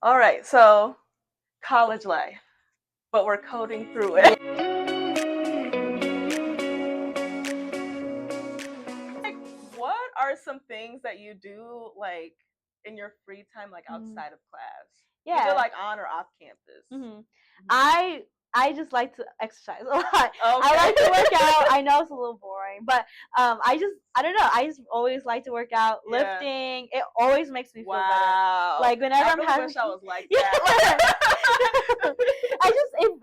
All right, so college life, but we're coding through Yeah. it. Like, what are some things that you do like in your free time, like outside of class? Either Yeah. like on or off campus. hmm I just like to exercise a lot. I like to Okay. work out. I know it's a little boring, but I don't know. I just always like to work out. Yeah. Lifting, it always makes me feel better. Wow. Like whenever I I'm really having, wish I was like yeah. that.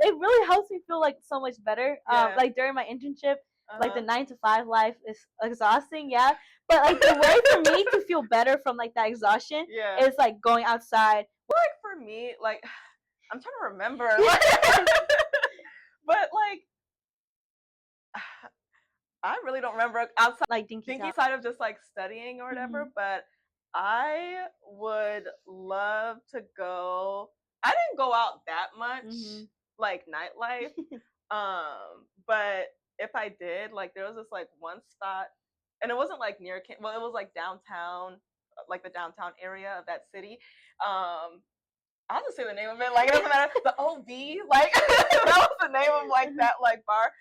it really helps me feel like so much better. Yeah. Like during my internship, like the Uh-huh. 9 to 5 life is exhausting, yeah. But like the way for me to feel better from like that exhaustion Yeah. is like going outside. Like for me, like I'm trying to remember, like, but like I really don't remember outside Like Dinky Town. side of just like studying or whatever, but I would love to go. I didn't go out that much, like nightlife. But if I did, like there was this like one spot, and it wasn't like near, well, it was like downtown, like the downtown area of that city. I'll just say the name of it. Like it doesn't matter. The OB, like that was the name of like that like bar.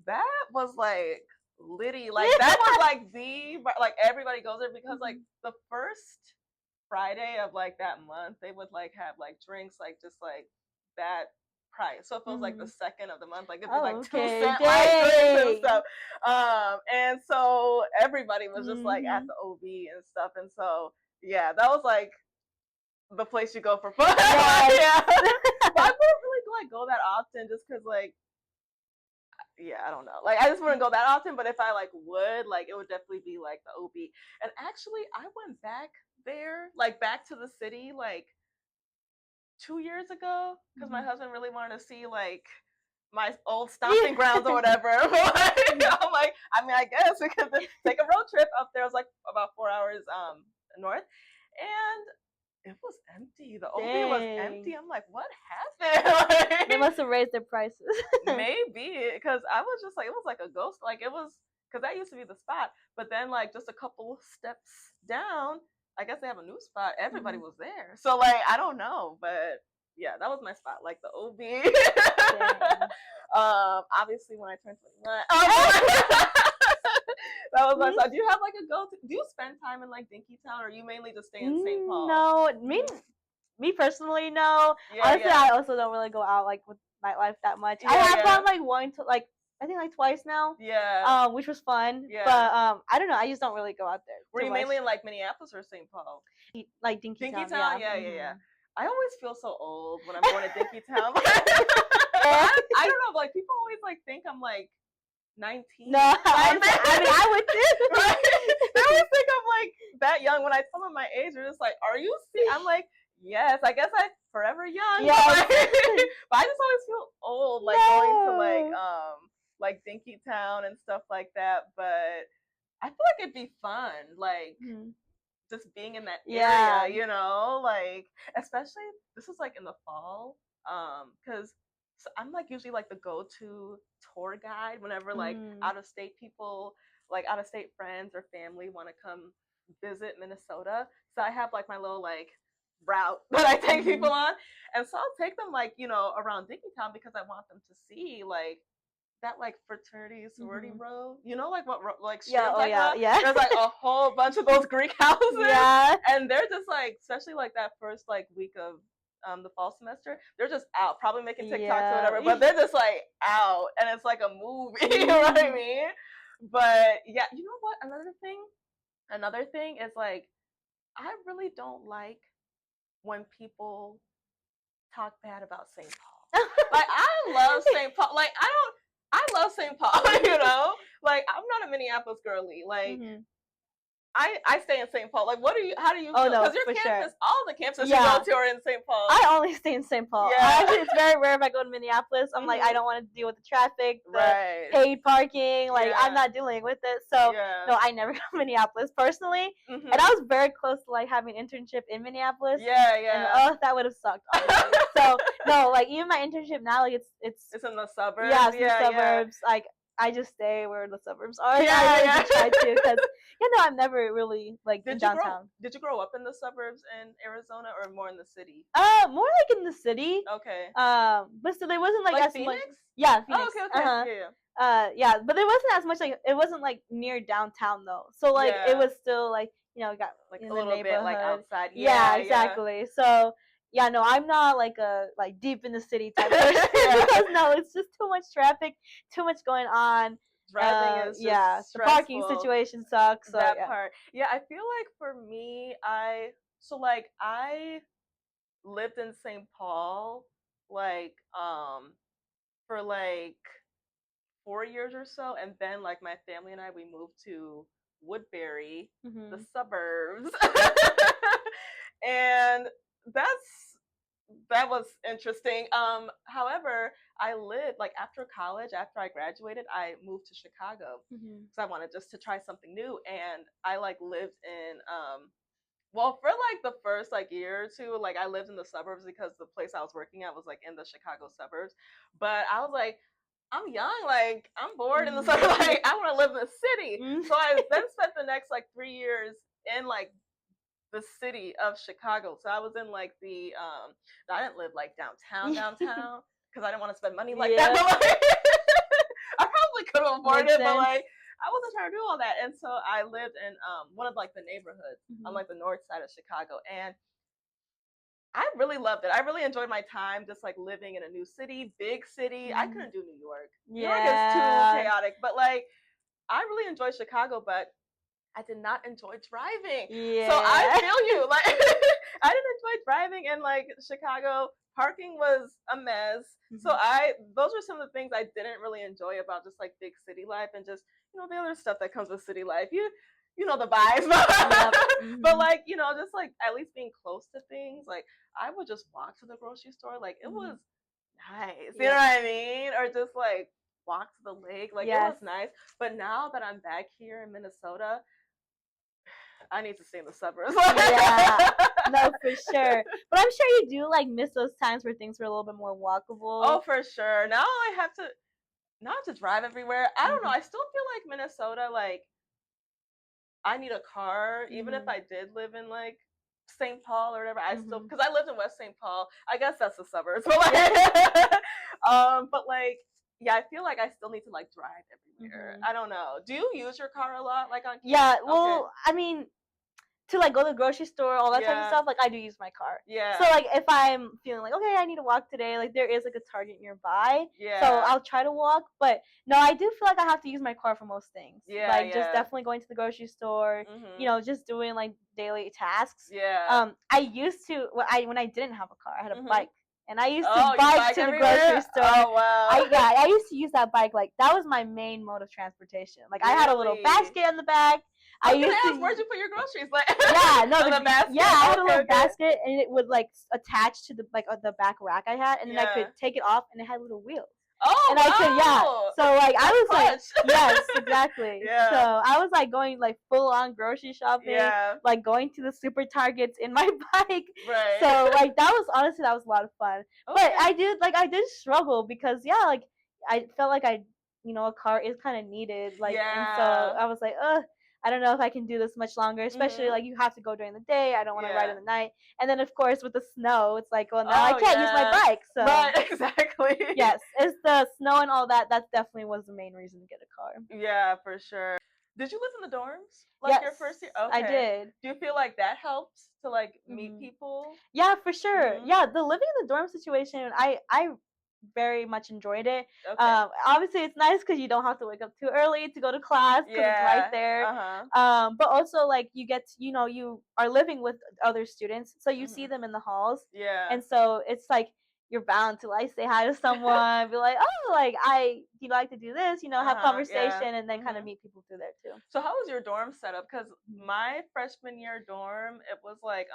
That was like litty. Like that was like like everybody goes there because like the first Friday of like that month they would like have like drinks like just like that price. So if it was like the second of the month, like it'd be like 2 cent like drinks and stuff. And so everybody was just like at the OB and stuff. And so yeah, that was like the place you go for fun. Yeah. But I wouldn't really like go that often just because like yeah, I don't know. Like I just wouldn't go that often, but if I like would, like it would definitely be like the OB. And actually I went back there, like back to the city like 2 years ago because my husband really wanted to see like my old stomping grounds or whatever. I'm like, I mean, I guess we could take a road trip up there. It was like about 4 hours north, and it was empty. The OB was empty. I'm like, what happened? They must have raised their prices. Maybe because I was just like, it was like a ghost. Like it was because that used to be the spot, but then like just a couple steps down, I guess they have a new spot. Everybody was there, so like I don't know, but yeah, that was my spot, like the OB. Obviously when I turned 21, that was my spot. Do you have like a go-to? Do you spend time in like Dinkytown, or you mainly just stay in St. Paul? No, me personally, no. Yeah, honestly, I also don't really go out like with nightlife that much. I have gone like one to like I think like twice now. Yeah. Which was fun. Yeah. But I don't know. I just don't really go out there. Were you mainly in like Minneapolis or St. Paul? Like Dinkytown. Yeah. I always feel so old when I'm going to Dinkytown. I don't know. Like people always like think I'm like 19. No, I mean I would too. Right? They always think I'm like that young. When I tell them my age, they're just like, "Are you?" I'm like, "Yes, I guess I'm forever young." Yeah. But I just always feel old, like going to like Dinkytown and stuff like that. But I feel like it'd be fun, like just being in that area, you know, like especially this is like in the fall, because I'm like usually like the go-to tour guide whenever like out of state people, like out of state friends or family want to come visit Minnesota. So I have like my little like route that I take people on, and so I'll take them like around Dinkytown because I want them to see like that like fraternity sorority row, you know, like what like there's like a whole bunch of those Greek houses, and they're just like, especially like that first like week of the fall semester, they're just out probably making TikToks or whatever, but they're just like out, and it's like a movie. You know what I mean? But yeah, you know what, another thing is like I really don't like when people talk bad about St. Paul. Like I love St. Paul. Like I love St. Paul, you know? Like I'm not a Minneapolis girly. Like I stay in St. Paul. Like how do you feel? Because your campus, all the campuses you go to are in St. Paul. I only stay in St. Paul. Actually, it's very rare if I go to Minneapolis. I'm like, I don't want to deal with the traffic, the paid parking. Like I'm not dealing with it. So no, I never go to Minneapolis personally. And I was very close to like having an internship in Minneapolis. And that would have sucked. Honestly. So no, like even my internship now, like it's in the suburbs. Yeah, it's in the suburbs. Like I just stay where the suburbs are. Yeah, I really do try to, because I'm never really like in downtown. Did you grow up in the suburbs in Arizona or more in the city? More like in the city. Okay. But still, there wasn't like as Phoenix? much. Yeah, Phoenix. Oh, okay. Yeah, but there wasn't as much, like it wasn't like near downtown though. So like it was still like got like in a the little neighborhood. bit like outside. Yeah, exactly. So yeah, no, I'm not like a like deep in the city type person because no, it's just too much traffic, too much going on. Driving is just the parking situation sucks. So, that part. Yeah, I feel like for me, I lived in St. Paul like for like 4 years or so, and then like my family and I we moved to Woodbury, the suburbs, and that was interesting. However, I lived like after college, after I graduated, I moved to Chicago because I wanted just to try something new, and I like lived in well, for like the first like year or two, like I lived in the suburbs because the place I was working at was like in the Chicago suburbs. But I was like, I'm young, like I'm bored in the suburbs, like I want to live in the city. So I then spent the next like 3 years in like the city of Chicago. So I was in like I didn't live like downtown because I didn't want to spend money like that. But like, I probably could have afforded it, but like I wasn't trying to do all that. And so I lived in one of like the neighborhoods on like the north side of Chicago, and I really loved it. I really enjoyed my time just like living in a new city, big city. I couldn't do New York. New York is too chaotic, but like I really enjoyed Chicago, but I did not enjoy driving. Yeah. So I feel you. Like I didn't enjoy driving in like Chicago. Parking was a mess. So those are some of the things I didn't really enjoy about just like big city life and just, the other stuff that comes with city life. You know the vibes. But like, just like at least being close to things, like I would just walk to the grocery store. Like it was nice. You know what I mean? Or just like walk to the lake. Like it was nice. But now that I'm back here in Minnesota, I need to stay in the suburbs. Yeah, no, for sure. But I'm sure you do like miss those times where things were a little bit more walkable. Oh, for sure. Now I have to drive everywhere. I don't know. I still feel like Minnesota, like I need a car, even if I did live in like St. Paul or whatever. I still, because I lived in West St. Paul. I guess that's the suburbs, but like, but like, yeah, I feel like I still need to like drive everywhere. I don't know. Do you use your car a lot, like on? Yeah. Well, I mean, to like go to the grocery store, all that type of stuff, like I do use my car. Yeah. So like if I'm feeling like, okay, I need to walk today, like there is like a Target nearby. Yeah. So I'll try to walk, but no, I do feel like I have to use my car for most things. Yeah. Like just definitely going to the grocery store, just doing like daily tasks. Yeah. I used to when I didn't have a car, I had a bike. And I used to bike to the grocery store. Oh wow! I used to use that bike. Like that was my main mode of transportation. Like I had a little basket in the back. I used to ask, where'd you put your groceries? Like the basket. Yeah, I had a little basket, and it would like attach to the back rack I had, and then I could take it off, and it had little wheels. Oh, and I could So like I was like, yes, exactly. Yeah. So I was like going like full on grocery shopping. Yeah. Like going to the super Targets in my bike. Right. So like that was a lot of fun. Okay. But I did struggle because like I felt like a car is kind of needed. Like and so I was like, I don't know if I can do this much longer, especially like you have to go during the day. I don't want to ride in the night. And then of course with the snow, it's like, well, now I can't use my bike. So right, exactly. Yes, it's the snow and all that. That definitely was the main reason to get a car. Yeah, for sure. Did you live in the dorms? Like your first year? Okay. I did. Do you feel like that helped to like meet people? Yeah, for sure. Yeah, the living in the dorm situation, I very much enjoyed it. Okay. Obviously, it's nice because you don't have to wake up too early to go to class because it's right there. But also, like, you get you are living with other students, so you see them in the halls. Yeah. And so it's like you're bound to like say hi to someone, be like, oh, like do you like to do this? Have conversation, and then kind of meet people through there too. So how was your dorm setup? Because my freshman year dorm, it was like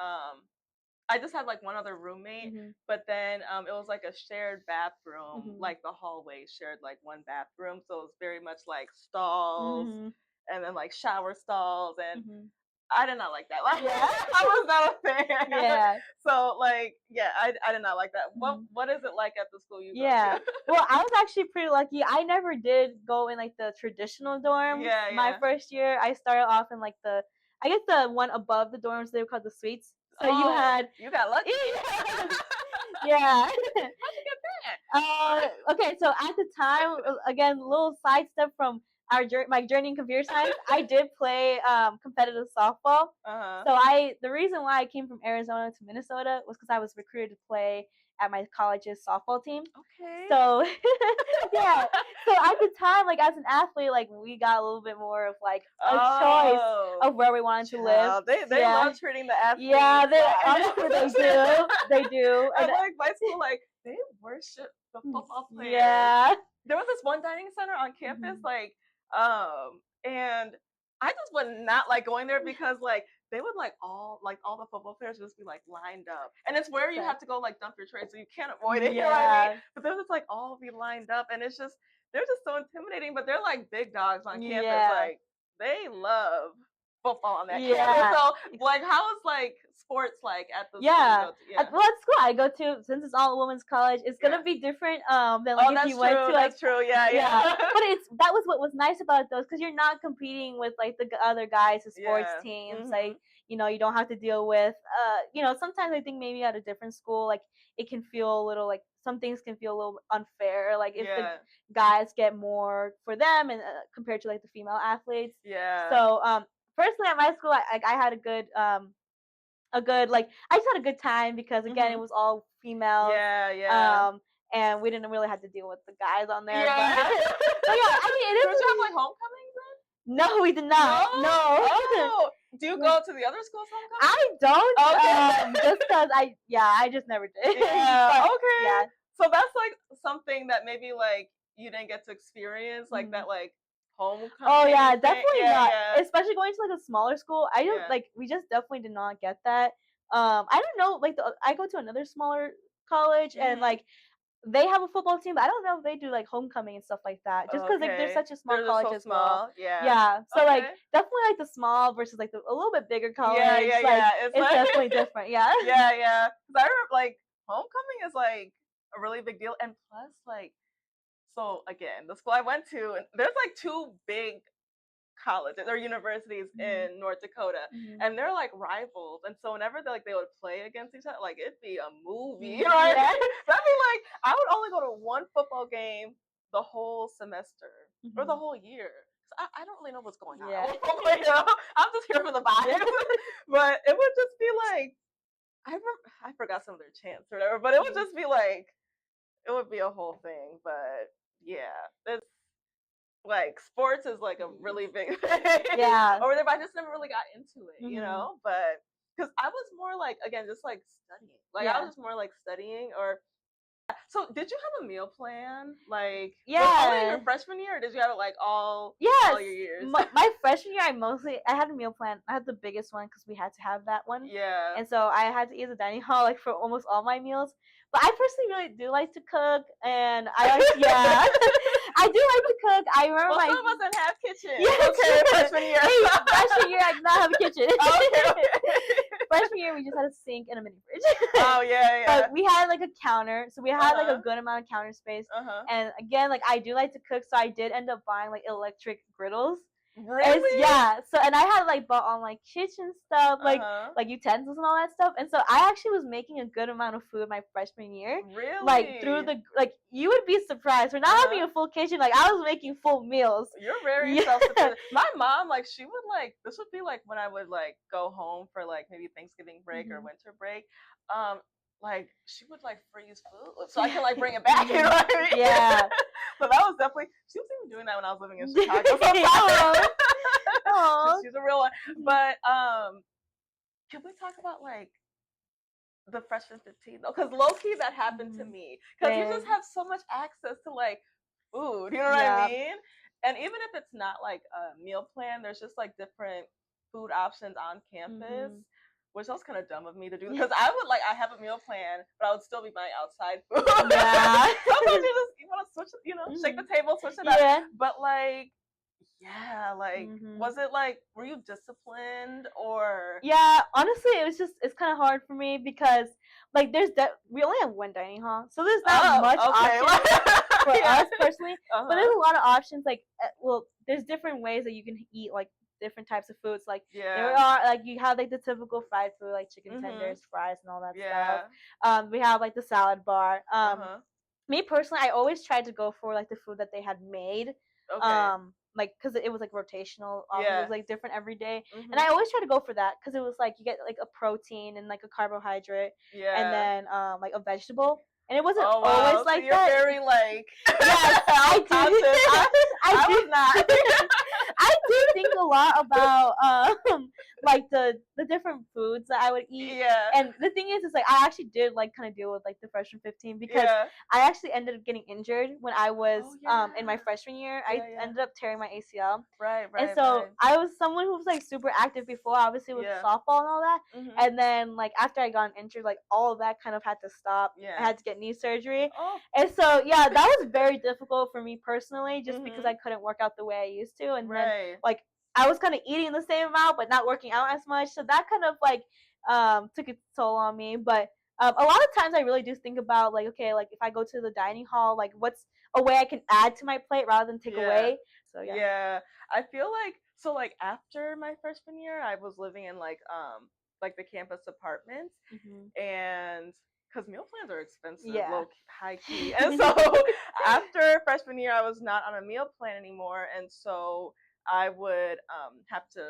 I just had like one other roommate, but then it was like a shared bathroom, like the hallway shared like one bathroom, so it was very much like stalls and then like shower stalls, and I did not like that. Like, I was not a fan. Yeah. So like, yeah, I did not like that. What is it like at the school you go to? Well, I was actually pretty lucky. I never did go in like the traditional dorms. My first year, I started off in like I guess the one above the dorms. They were called the suites. So you got lucky. Yeah. How'd you get that? Okay, so at the time, again, little side step from my journey in computer science, I did play competitive softball. So the reason why I came from Arizona to Minnesota was because I was recruited to play at my college's softball team. Okay. So yeah. So at the time, like as an athlete, like we got a little bit more of like a choice of where we wanted to live. They love treating the athletes. Yeah, honestly they do. They do. And like my school, like they worship the football players. Yeah. There was this one dining center on campus, like, and I just would not like going there because like they would like all the football players would just be like lined up, and it's where you have to go like dump your tray, so you can't avoid it. You know what I mean? But they'll just like all be lined up, and it's just they're just so intimidating. But they're like big dogs on campus, like they love football on that campus. So like, how is like sports like at the school you go to? Well, at school I go to, since it's all women's college, it's gonna be different than like if you went to like. That's true. Yeah. But that was what was nice about those, because you're not competing with like the other guys' sports teams. Like, you know, you don't have to deal with you know, sometimes I think maybe at a different school, like it can feel a little like some things can feel a little unfair, like if the guys get more for them and compared to like the female athletes. So personally at my school, I had a good like I just had a good time because again it was all females. And we didn't really have to deal with the guys on there. But I mean, it is. Did you have like homecoming then? No, we did not. No. Oh. Do you go to the other schools homecoming? I don't. Just because I just never did. Okay. So that's like something that maybe like you didn't get to experience, like that like homecoming. Oh yeah, definitely not. Especially going to like a smaller school. I don't like. We just definitely did not get that. I don't know. Like I go to another smaller college and like they have a football team, but I don't know if they do like homecoming and stuff like that. Just because like they're such a small college as well. Yeah. So like definitely like the small versus like a little bit bigger college. It's definitely different. Yeah. Yeah. Because I remember like homecoming is like a really big deal, and plus like. So again, the school I went to, there's like two big colleges or universities in North Dakota, and they're like rivals. And so whenever they would play against each other, like it'd be a movie. You know what I mean? That'd be like I would only go to one football game the whole semester or the whole year. I don't really know what's going on. You know? I'm just here for the vibe. But it would just be like I forgot some of their chants or whatever, but it would just be like it would be a whole thing. But yeah, it's like sports is like a really big thing over there, but I just never really got into it, you know. But because I was more like again just like studying, like I was just more like studying. Or so did you have a meal plan like only in your freshman year, or did you have it like all your years? My freshman year I had a meal plan. I had the biggest one because we had to have that one, and so I had to eat at the dining hall like for almost all my meals. But I personally really do like to cook, and I do like to cook. I remember some of us didn't have kitchen. Freshman year. Freshman year I did not have a kitchen. Freshman year we just had a sink and a mini fridge. But we had like a counter, so we had like a good amount of counter space. And again, like I do like to cook, so I did end up buying like electric griddles. Really? So and I had like bought on like kitchen stuff, like utensils and all that stuff, and so I actually was making a good amount of food my freshman year. Really? Like through you would be surprised. For not having a full kitchen, like I was making full meals. You're very self-sufficient. My mom, like she would like this would be like when I would like go home for like maybe Thanksgiving break or winter break. Like she would like freeze food so I can like bring it back. You know what I mean? Yeah. So that was definitely she was even doing that when I was living in Chicago. She's a real one. But can we talk about like the freshman 15 though? Because low key that happened to me. Because you just have so much access to like food. You know what I mean? And even if it's not like a meal plan, there's just like different food options on campus. Which was kind of dumb of me to do because I have a meal plan, but I would still be buying outside food. Sometimes you want to switch, shake the table, switch it up. But like Yeah, like, was it like, were you disciplined or? Yeah, honestly, it's kind of hard for me because like we only have one dining hall, so there's not much options for us personally. But there's a lot of options. Like, well, there's different ways that you can eat like different types of foods. Like there are like you have like the typical fried food like chicken tenders, fries, and all that stuff. We have like the salad bar. Me personally, I always tried to go for like the food that they had made. Okay. Like because it was like rotational. It was like different every day, and I always try to go for that because it was like you get like a protein and like a carbohydrate, and then like a vegetable. And it wasn't always like so you're that. Very like yes, I do. I was not. I do think a lot about like the different foods that I would eat. Yeah. And the thing is like I actually did like kind of deal with like the freshman 15 because I actually ended up getting injured when I was in my freshman year. I ended up tearing my ACL. Right. And so I was someone who was like super active before, obviously with softball and all that. And then like after I got injured, like all of that kind of had to stop. I had to get knee surgery. And so yeah, that was very difficult for me personally, just because I couldn't work out the way I used to. And then like I was kind of eating the same amount but not working out as much. So that kind of like took its toll on me. But a lot of times I really do think about like, okay, like if I go to the dining hall, like what's a way I can add to my plate rather than take away. So yeah, I feel like so like after my freshman year, I was living in like the campus apartments, and because meal plans are expensive, low high key, and so after freshman year, I was not on a meal plan anymore, and so I would have to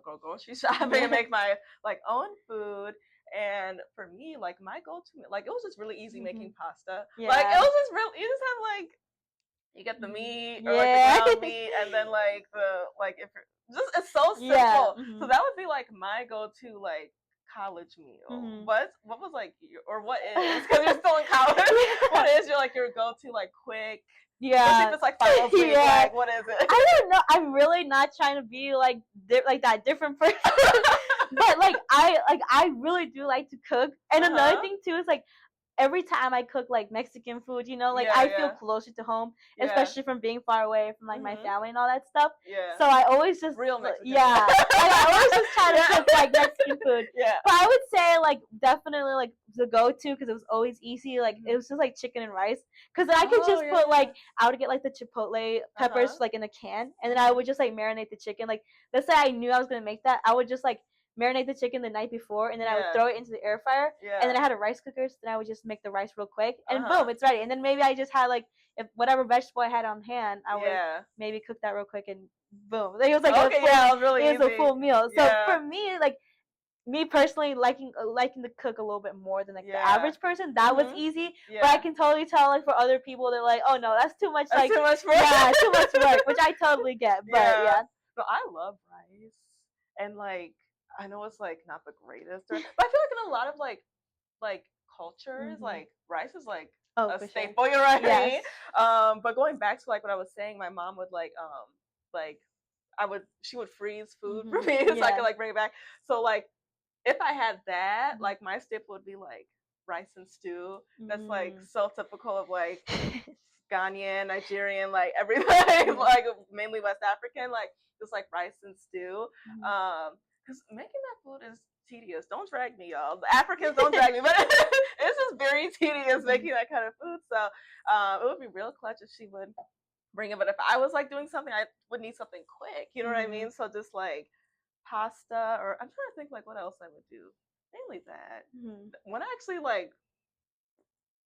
go grocery shopping and make my like own food. And for me, like my go-to, like it was just really easy making pasta. Like it was just real. You just have like you get the meat or like the ground meat, and then like if just it's so simple. So that would be like my go-to like college meal. What was like what is, because you're still in college? What is your go-to like quick? Especially if it's like 503, like what is it? I don't know. I'm really not trying to be like that different person. But like I really do like to cook. And another thing too is like every time I cook like Mexican food, like I feel closer to home, especially from being far away from like my family and all that stuff. So I always just real Mexican. Like, I always just try to cook like Mexican food. But I would say like definitely like the go-to, because it was always easy. Like it was just like chicken and rice, because then I could just put like I would get like the chipotle peppers like in a can, and then I would just like marinate the chicken. Like let's say I knew I was gonna make that, I would just like marinate the chicken the night before, and then I would throw it into the air fryer. And then I had a rice cooker, so then I would just make the rice real quick, and boom, it's ready. And then maybe I just had like if whatever vegetable I had on hand, I would maybe cook that real quick, and boom, it was like it was a full meal. So for me, like me personally, liking to cook a little bit more than like the average person, that was easy. But I can totally tell like for other people, they're like, oh no, that's too much. That's like too much work. Yeah, too much work, which I totally get. But but I love rice, and like I know it's like not the greatest, but I feel like in a lot of like cultures, like rice is like a staple. You're right. But going back to like what I was saying, my mom would like she would freeze food for me so I could like bring it back. So like if I had that, like my staple would be like rice and stew. That's like so typical of like Ghanaian, Nigerian, like everything, like mainly West African, like just like rice and stew. Because making that food is tedious. Don't drag me, y'all. The Africans don't drag me, but it's just very tedious making that kind of food. So it would be real clutch if she would bring it. But if I was like doing something, I would need something quick. You know what I mean? So just like pasta, or I'm trying to think like what else I would do. Mainly that. When I actually like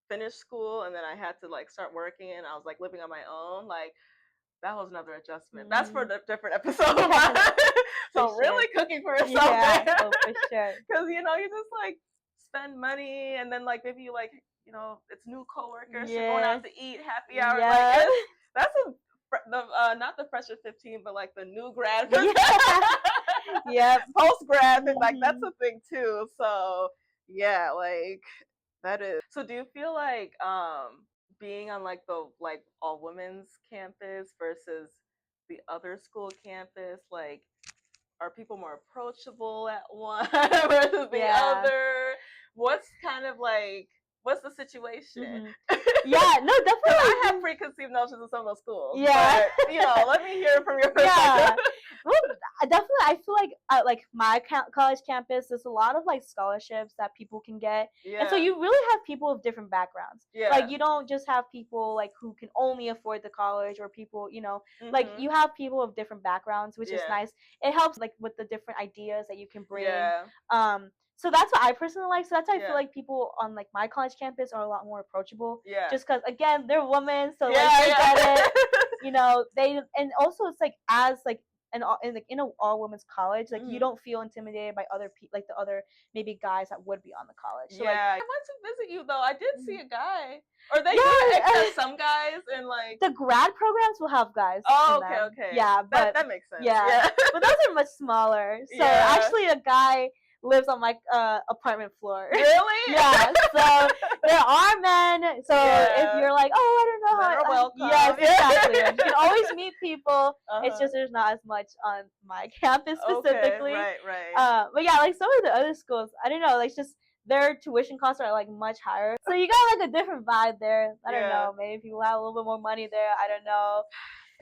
finished school and then I had to like start working and I was like living on my own, like that was another adjustment. That's for a different episode. So really cooking for yourself. Oh, for sure. Because you just like spend money, and then like maybe you like it's new coworkers, you're going out to eat, happy hour. Like that's not the fresher 15, but like the new grad. Post grad, like that's a thing too. So yeah, like that is. So do you feel like being on like the like all women's campus versus the other school campus, like are people more approachable at one versus the other? What's kind of like what's the situation? Yeah, no, definitely. I have preconceived notions of some of those schools. Yeah. But, let me hear from your perspective. Yeah. Well, definitely, I feel like at like my college campus, there's a lot of like scholarships that people can get, and so you really have people of different backgrounds. Yeah. Like you don't just have people like who can only afford the college, or people, like you have people of different backgrounds, which is nice. It helps like with the different ideas that you can bring. Yeah. So that's what I personally like. So that's why I feel like people on like my college campus are a lot more approachable. Yeah. Just because again they're women, so like they get it. They, and also it's like as like in an all women's college, like you don't feel intimidated by other people, like the other maybe guys that would be on the college. So, like, I went to visit you though. I did see a guy, or they do accept some guys, and like the grad programs will have guys. Oh, okay. Yeah, but that makes sense. Yeah, but those are much smaller. So actually, a guy lives on my apartment floor. Really? Yeah. So there are men. So if you're like, oh, I don't know men are welcome. Yes, exactly. You can always meet people. It's just there's not as much on my campus specifically. Okay, right. But yeah, like some of the other schools, I don't know, like just their tuition costs are like much higher. So you got like a different vibe there. I don't know. Maybe people have a little bit more money there. I don't know.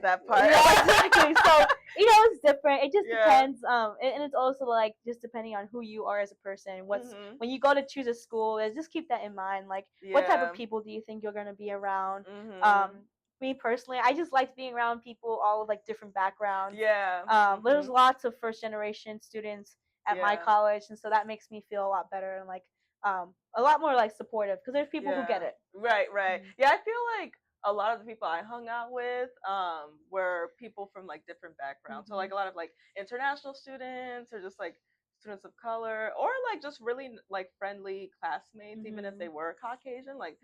That part. Yeah, exactly. So it's different. It just depends. And it's also like just depending on who you are as a person. When you go to choose a school, just keep that in mind. Like, what type of people do you think you're gonna be around? Me personally, I just liked being around people all of like different backgrounds. Yeah. There's lots of first generation students at my college, and so that makes me feel a lot better and like a lot more like supportive because there's people who get it. Right. Yeah, I feel like a lot of the people I hung out with were people from like different backgrounds. So like a lot of like international students, or just like students of color, or like just really like friendly classmates, even if they were Caucasian, like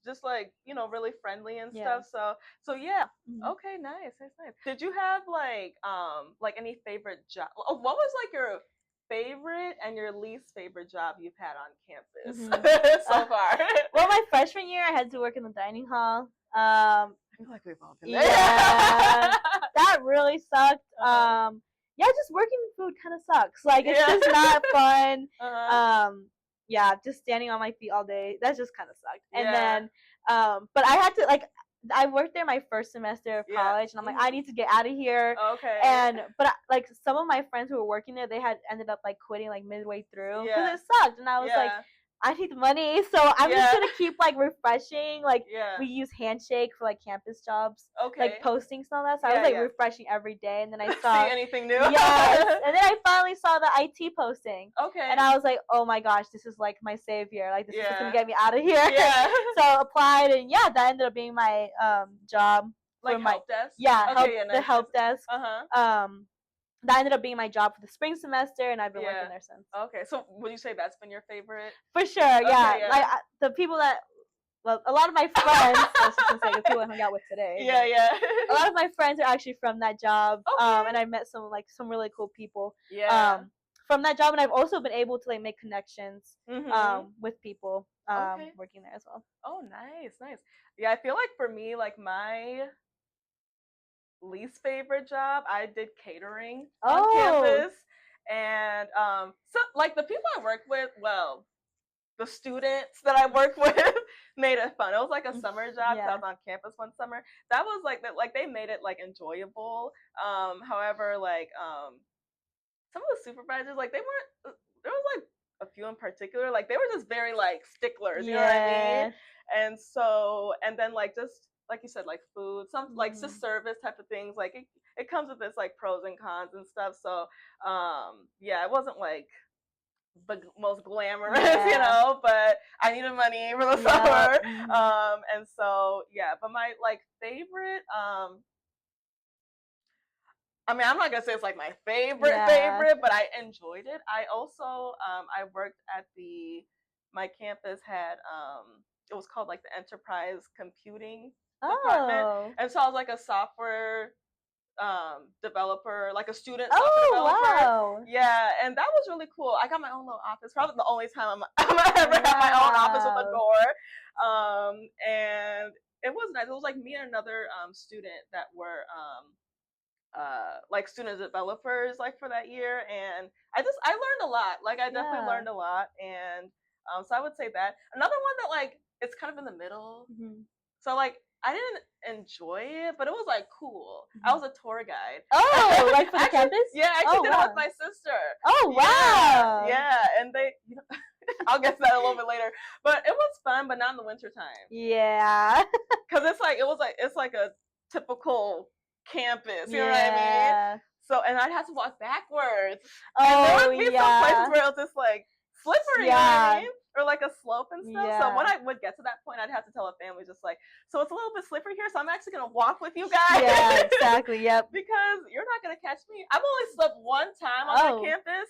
just like really friendly and stuff. So yeah. Okay, nice. Did you have like any favorite job? What was like your favorite and your least favorite job you've had on campus so far? Well, my freshman year I had to work in the dining hall. I feel like we've all been there. Yeah, that really sucked. Yeah, just working in food kind of sucks. Like it's just not fun. Yeah, just standing on my feet all day. That just kind of sucked. And then, but I had to like. I worked there my first semester of college, and I'm like, I need to get out of here. Okay. But like some of my friends who were working there, they had ended up like quitting like midway through because it sucked, and I was like, I need money, so I'm just gonna keep like refreshing. Like we use Handshake for like campus jobs, like postings and all that. So I was like refreshing every day, and then I saw see anything new. Yes, and then I finally saw the IT posting. Okay. And I was like, oh my gosh, this is like my savior. Like this is gonna get me out of here. Yeah. So applied, and that ended up being my job. Like help desk. Yeah. The help desk. That ended up being my job for the spring semester, and I've been working there since. Okay, so would you say that's been your favorite? For sure, yeah. Like the people that, well, a lot of my friends, I was just gonna say the people I hung out with today. Yeah. A lot of my friends are actually from that job, and I met some really cool people. Yeah. From that job, and I've also been able to like make connections with people working there as well. Oh, nice. Yeah, I feel like for me, like my least favorite job, I did catering on campus, and so like the people I worked with, well, the students that I worked with made it fun. It was like a summer job. So I was on campus one summer. That was like that. Like they made it like enjoyable. However, like some of the supervisors, like they weren't. There was like a few in particular, like they were just very like sticklers. You know what I mean? And then like just like you said, like food, some like just service type of things. Like it comes with its like pros and cons and stuff. So it wasn't like the most glamorous, but I needed money for the summer. And so but my like favorite I mean, I'm not gonna say it's like my favorite, but I enjoyed it. I also I worked at my campus had it was called like the enterprise computing department, and so I was like a software developer, like a student software developer. Wow. Yeah, and that was really cool. I got my own little office. Probably the only time I'm ever had my own office with a door. And it was nice. It was like me and another student that were like student developers like for that year, and I learned a lot. Like I definitely learned a lot, and so I would say that. Another one that like it's kind of in the middle. So like I didn't enjoy it, but it was like cool. I was a tour guide. Oh, like for the campus? Yeah, I actually did it with my sister. Oh wow. Yeah, and they I'll get to that a little bit later. But it was fun, but not in the wintertime. Yeah. Cause it's like a typical campus, you know what I mean? So and I'd have to walk backwards. And there would be some places where it was just like slippery, you know what I mean? Or like a slope and stuff. So when I would get to that point, I'd have to tell a family just like, so it's a little bit slippery here, so I'm actually gonna walk with you guys. Yeah, exactly. Yep. Because you're not gonna catch me. I've only slept one time on that campus,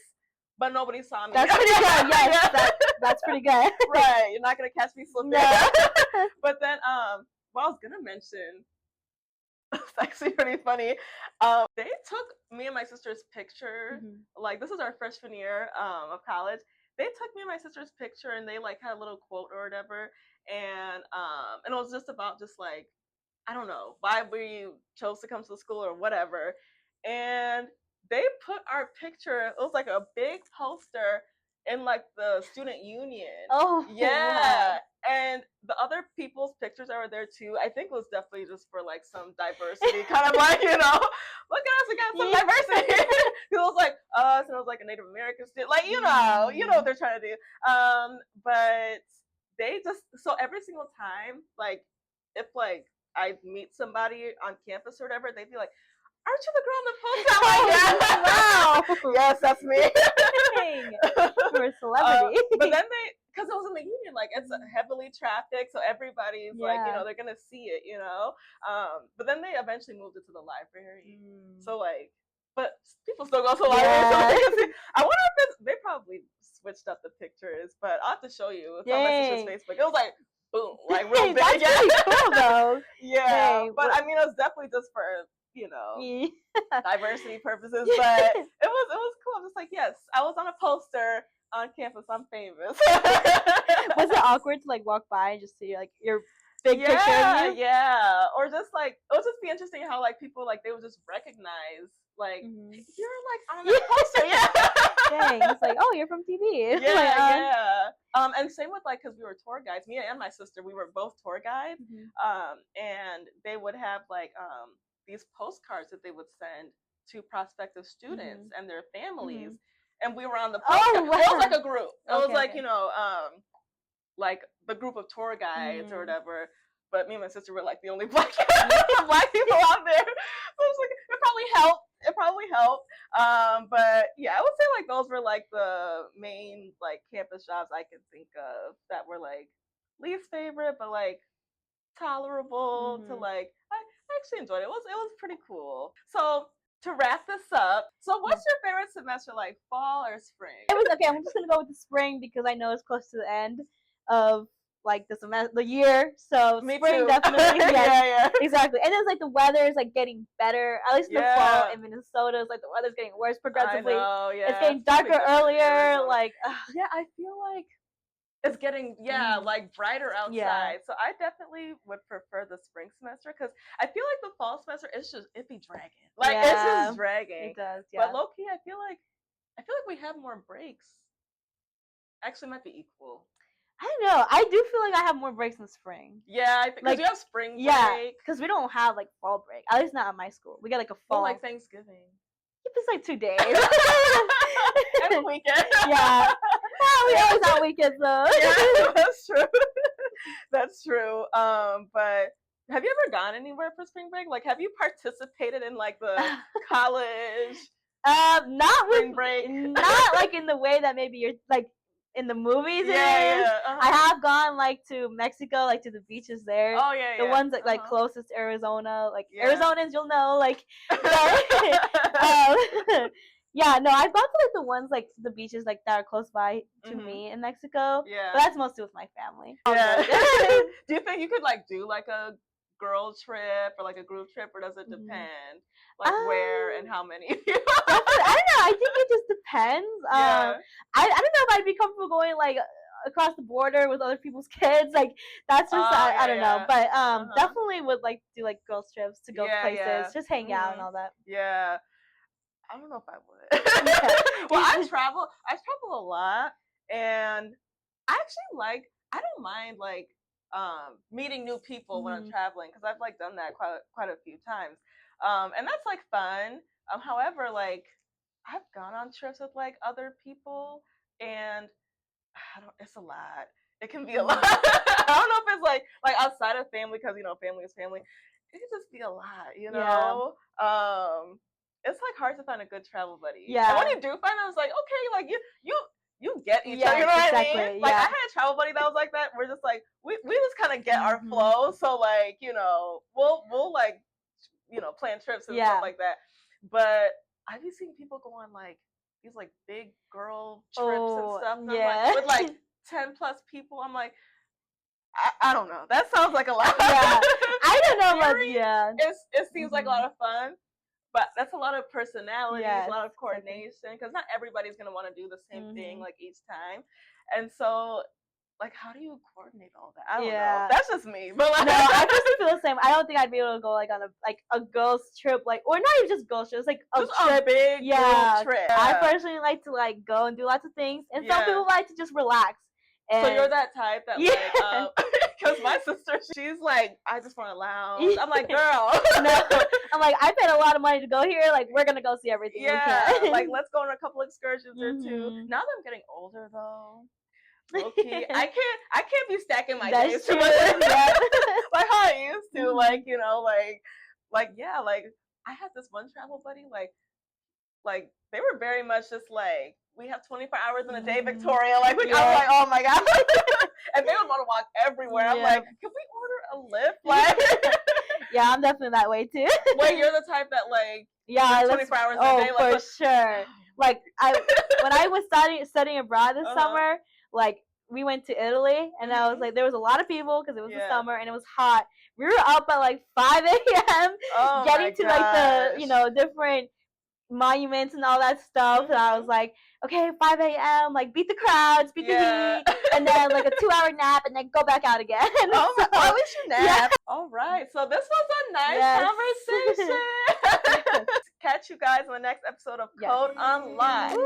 but nobody saw me. That's pretty good. Yes, that's pretty good. Right. You're not gonna catch me slipping. No. But then what I was gonna mention, it's actually pretty funny. They took me and my sister's picture. Like this is our freshman year of college. They took me and my sister's picture and they like had a little quote or whatever, and it was just about just like I don't know why we chose to come to the school or whatever, and they put our picture. It was like a big poster in like the student union. Oh yeah. Wow. And the other people's pictures that were there too, I think was definitely just for like some diversity, kind of like, you know, look at us, we got some diversity. It was like us, and it was like a Native American student, like you know what they're trying to do. But they just so every single time, like if like I meet somebody on campus or whatever, they'd be like, aren't you the girl on the poster? I'm like, yeah. Wow. Yes, that's me. You're a celebrity. But then because it was in the union, like it's heavily trafficked, so everybody's like, you know, they're gonna see it, you know. But then they eventually moved it to the library. So like, but people still go to the library. So they can see. I wonder if they probably switched up the pictures, but I'll have to show you. It's on my sister's Facebook. It was like boom, like real big. That's pretty cool though. Yeah, but I mean, it was definitely just for diversity purposes. But it was cool. I'm just like, yes, I was on a poster on campus. I'm famous. Was it awkward to like walk by and just see like your big picture of you? Yeah, or just like it would just be interesting how like people like they would just recognize like you're like on that poster. Dang, it's like, oh, you're from TV. Yeah. And same with like because we were tour guides. Me and my sister, we were both tour guides. And they would have like these postcards that they would send to prospective students and their families. And we were on the postcard. Oh, wow. It was like a group. It was like, you know, like the group of tour guides or whatever. But me and my sister were like the only black people on there. So it was like, it probably helped. But yeah, I would say like those were like the main like campus jobs I could think of that were like least favorite, but like tolerable to like I actually enjoyed it. It was pretty cool. So to wrap this up, so what's your favorite semester, like fall or spring? It was okay. I'm just gonna go with the spring because I know it's close to the end of like the semester, the year. So Me spring too. definitely. Yeah, exactly. And it's like the weather is like getting better. At least in the fall in Minnesota, it's like the weather's getting worse progressively. I know, it's getting darker earlier. Like yeah, I feel like it's getting like brighter outside. Yeah. So I definitely would prefer the spring semester because I feel like the fall semester it be dragging. Like it's just dragging. It does. Yeah. But low key, I feel like we have more breaks. Actually, might be equal. I don't know. I do feel like I have more breaks in spring. Yeah, I think because you have spring break. Yeah, because we don't have like fall break. At least not at my school. We get like a fall. Like Thanksgiving. It's like 2 days. And a weekend. Yeah. Well, we always have weekends though. Yeah, that's true. That's true. But have you ever gone anywhere for spring break? Like, have you participated in like the college? Not spring with break. Not like in the way that maybe you're like in the movies. I have gone like to Mexico, like to the beaches there. Oh yeah. The ones that like closest to Arizona, like Arizonans, you'll know, like. Yeah, no, I've gone to like the ones like the beaches like that are close by to me in Mexico. Yeah, but that's mostly with my family. Yeah. Do you think you could like do like a girl trip or like a group trip, or does it depend? Like where and how many? I don't know. I think it just depends. I don't know if I'd be comfortable going like across the border with other people's kids. Like that's just I don't know. But definitely would like do like girls trips to go places, just hang out and all that. Yeah. I don't know if I would. Well, I travel a lot, and I actually I don't mind like meeting new people when I'm traveling, because I've like done that quite a few times, and that's like fun. However, like I've gone on trips with like other people, and it's a lot. It can be a lot. I don't know if it's like outside of family, because family is family. It can just be a lot, It's like hard to find a good travel buddy. Yeah. And when you do find them, it's like, okay, like you get each other, you know what I mean? Like I had a travel buddy that was like that. We're just like we just kind of get our flow. So like, we'll like plan trips and stuff like that. But I've been seeing people go on like these like big girl trips and stuff. And I'm like, with like 10 plus people. I'm like, I don't know. That sounds like a lot. Yeah. I don't know, but yeah. It seems like a lot of fun. But that's a lot of personalities, a lot of coordination, because not everybody's gonna want to do the same thing like each time. And so, like, how do you coordinate all that? I don't know. That's just me. But like, no, I personally feel the same. I don't think I'd be able to go like on a girls trip, like, or not even just girls trips, like just a big group trip. I personally like to like go and do lots of things, and some people like to just relax. And so you're that type that like, because my sister, she's like, I just want to lounge. I'm like, girl, no. I'm like, I paid a lot of money to go here. Like, we're gonna go see everything. Yeah, we can. Like, let's go on a couple excursions or two. Now that I'm getting older, though, okay, I can't be stacking my days too much. Like how I used to, like yeah, like I had this one travel buddy, like they were very much just like, we have 24 hours in a day, Victoria. Like, I was like, oh my god. And they would want to walk everywhere. I'm like, can we order a Lyft? Like, yeah, I'm definitely that way too. Wait, you're the type that like, 24 hours a day? Like, for sure. Like when I was studying abroad this summer, like we went to Italy, and I was like, there was a lot of people because it was the summer and it was hot. We were up at like 5 a.m. getting to like the different monuments and all that stuff, and I was like, okay, 5 a.m. like beat the crowds, beat the heat, and then like a 2-hour nap, and then go back out again. Oh, why would you nap? Yeah. All right, so this was a nice conversation. Catch you guys in the next episode of Code Unlocked.